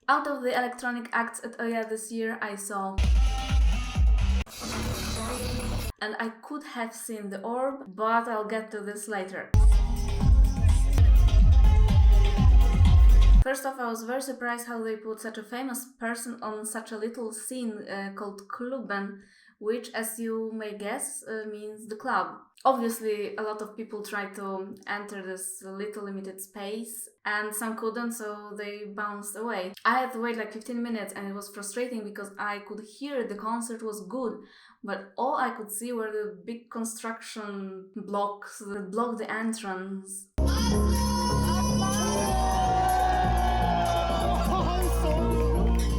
Out of the electronic acts at Øya this year, I saw... And I could have seen the orb, but I'll get to this later. First off, I was very surprised how they put such a famous person on such a little scene called Klubben, which, as you may guess, means the club. Obviously, a lot of people tried to enter this little limited space, and some couldn't, so they bounced away. I had to wait like 15 minutes, and it was frustrating because I could hear the concert was good, but all I could see were the big construction blocks that blocked the entrance.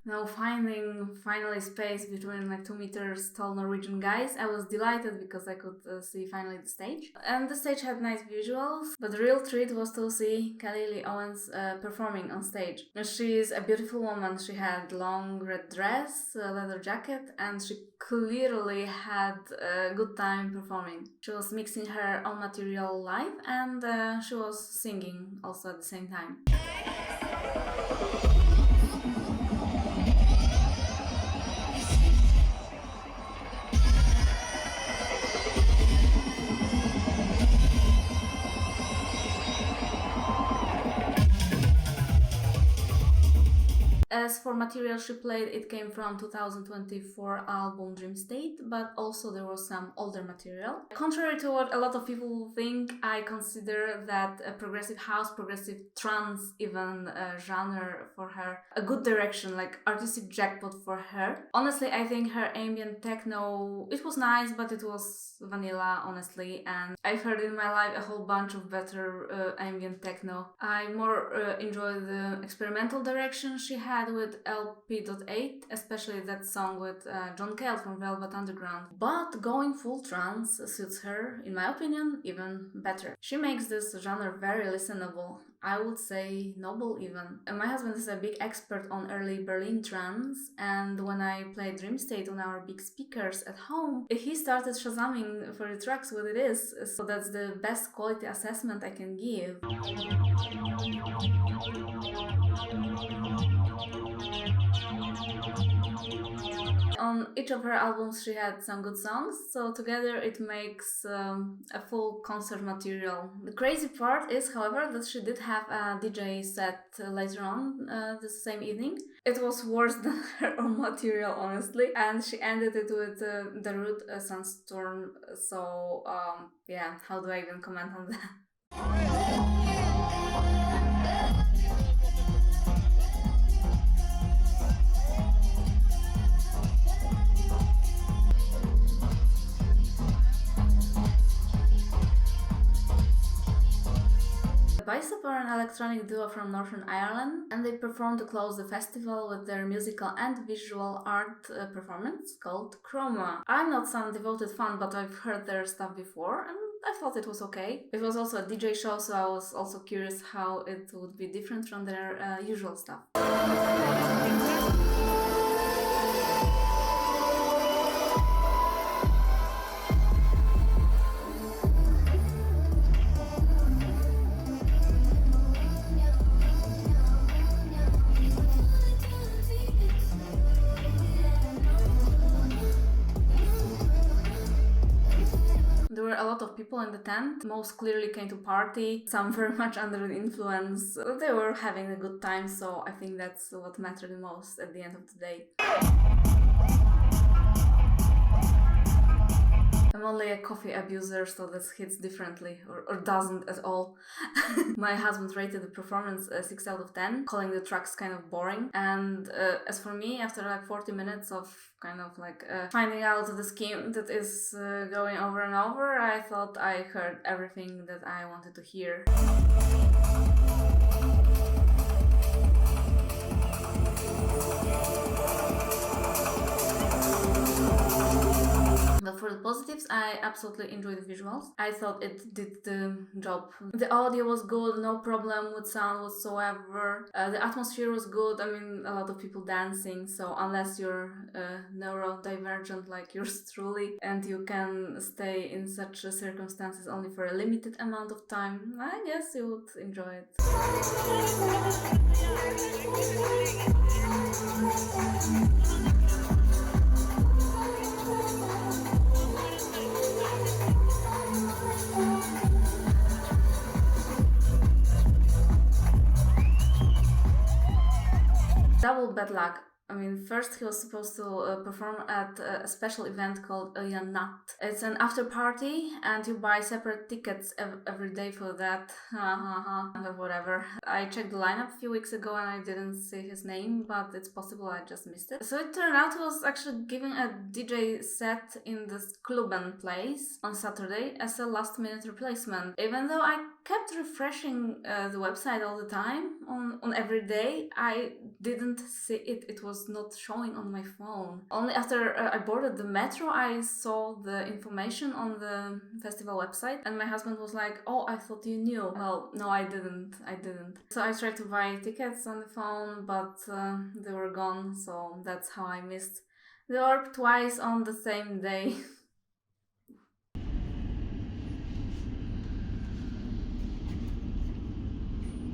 Now finding finally space between like 2 meters tall Norwegian guys, I was delighted because I could see finally the stage. And the stage had nice visuals, but the real treat was to see Khali Owens performing on stage. She is a beautiful woman. She had long red dress, a leather jacket, and she clearly had a good time performing. She was mixing her own material live, and she was singing also at the same time. As for material she played, it came from 2024 album Dream State, but also there was some older material. Contrary to what a lot of people think, I consider that a progressive house, progressive trance, even genre for her, a good direction, like artistic jackpot for her. Honestly, I think her ambient techno, it was nice, but it was vanilla, honestly, and I've heard in my life a whole bunch of better ambient techno. I more enjoy the experimental direction she had with LP.8, especially that song with John Cale from Velvet Underground. But going full trance suits her, in my opinion, even better. She makes this genre very listenable. I would say noble even. My husband is a big expert on early Berlin trance, and when I played Dream State on our big speakers at home, he started shazamming for the tracks what it is, so that's the best quality assessment I can give. On each of her albums she had some good songs, so together it makes a full concert material. The crazy part is, however, that she did have a DJ set later on the same evening. It was worse than her own material, honestly, and she ended it with the Rude Sunstorm, so yeah, how do I even comment on that? Bicep are an electronic duo from Northern Ireland, and they performed to close the festival with their musical and visual art performance called Chroma. I'm not some devoted fan, but I've heard their stuff before, and I thought it was okay. It was also a DJ show, so I was also curious how it would be different from their usual stuff. There were a lot of people in the tent. Most clearly came to party, some very much under the influence. They were having a good time, so I think that's what mattered the most at the end of the day. I'm only a coffee abuser, so this hits differently, or doesn't at all. My husband rated the performance 6 out of 10, calling the tracks kind of boring. And as for me, after like 40 minutes of kind of like finding out the scheme that is going over and over, I thought I heard everything that I wanted to hear. But for the positives, I absolutely enjoyed the visuals. I thought it did the job. The audio was good, no problem with sound whatsoever. The atmosphere was good. I mean, a lot of people dancing, so unless you're neurodivergent like yours truly, and you can stay in such circumstances only for a limited amount of time, I guess you would enjoy it. Double bad luck. I mean, first he was supposed to perform at a special event called Øyanat. It's an after party, and you buy separate tickets every day for that. But whatever. I checked the lineup a few weeks ago and I didn't see his name, but it's possible I just missed it. So it turned out he was actually giving a DJ set in this Kluben place on Saturday as a last-minute replacement. Even though I kept refreshing the website all the time on every day, I didn't see it. It was not showing on my phone. Only after I boarded the metro, I saw the information on the festival website, and my husband was like, "Oh, I thought you knew." Well, no, I didn't. So I tried to buy tickets on the phone, but they were gone, so that's how I missed the orb twice on the same day.